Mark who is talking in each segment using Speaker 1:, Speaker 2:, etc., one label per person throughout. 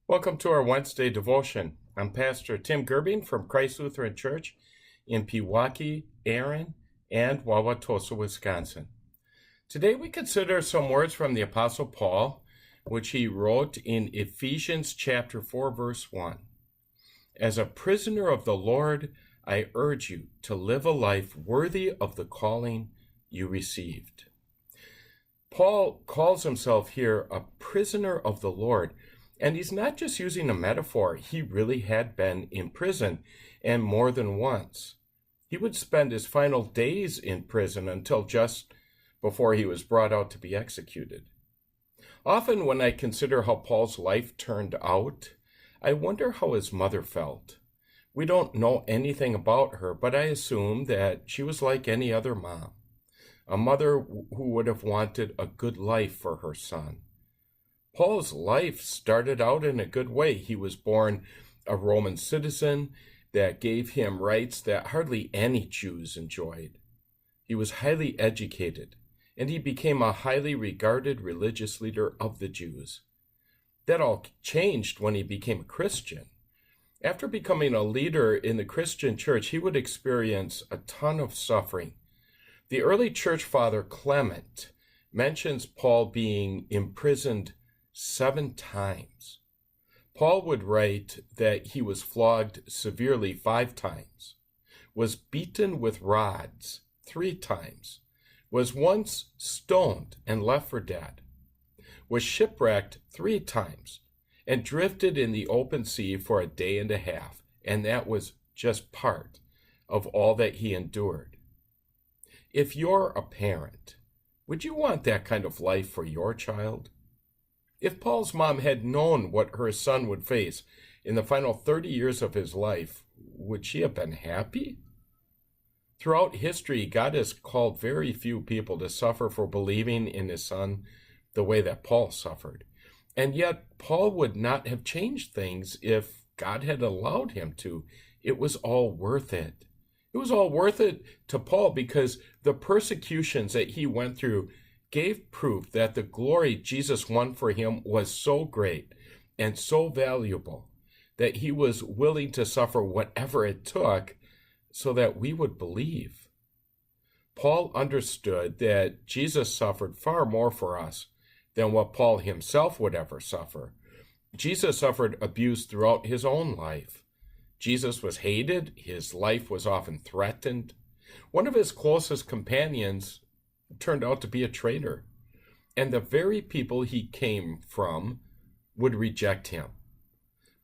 Speaker 1: Welcome to our Wednesday devotion. I'm Pastor Tim Gerbing from Christ Lutheran Church in Pewaukee, Erin, and Wauwatosa, Wisconsin. Today we consider some words from the Apostle Paul, which he wrote in Ephesians chapter 4, verse 1. As a prisoner of the Lord, I urge you to live a life worthy of the calling you received. Paul calls himself here a prisoner of the Lord. And he's not just using a metaphor. He really had been in prison, and more than once. He would spend his final days in prison until just before he was brought out to be executed. Often when I consider how Paul's life turned out, I wonder how his mother felt. We don't know anything about her, but I assume that she was like any other mom, a mother who would have wanted a good life for her son. Paul's life started out in a good way. He was born a Roman citizen that gave him rights that hardly any Jews enjoyed. He was highly educated, and he became a highly regarded religious leader of the Jews. That all changed when he became a Christian. After becoming a leader in the Christian church, he would experience a ton of suffering. The early church father Clement mentions Paul being imprisoned 7 times. Paul would write that he was flogged severely 5 times, was beaten with rods 3 times, was once stoned and left for dead, was shipwrecked 3 times, and drifted in the open sea for a day and a half, and that was just part of all that he endured. If you're a parent, would you want that kind of life for your child? If Paul's mom had known what her son would face in the final 30 years of his life, would she have been happy? Throughout history, God has called very few people to suffer for believing in his son the way that Paul suffered. And yet, Paul would not have changed things if God had allowed him to. It was all worth it. It was all worth it to Paul because the persecutions that he went through gave proof that the glory Jesus won for him was so great and so valuable that he was willing to suffer whatever it took so that we would believe. Paul understood that Jesus suffered far more for us than what Paul himself would ever suffer. Jesus suffered abuse throughout his own life. Jesus was hated. His life was often threatened. One of his closest companions turned out to be a traitor, and the very people he came from would reject him.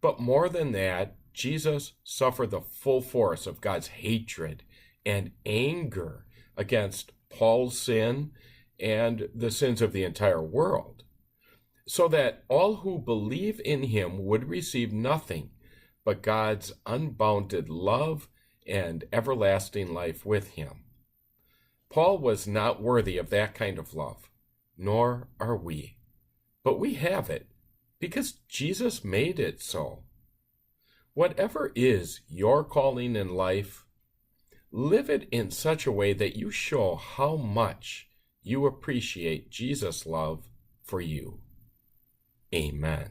Speaker 1: But more than that, Jesus suffered the full force of God's hatred and anger against Paul's sin and the sins of the entire world, so that all who believe in him would receive nothing but God's unbounded love and everlasting life with him. Paul was not worthy of that kind of love, nor are we. But we have it because Jesus made it so. Whatever is your calling in life, live it in such a way that you show how much you appreciate Jesus' love for you. Amen.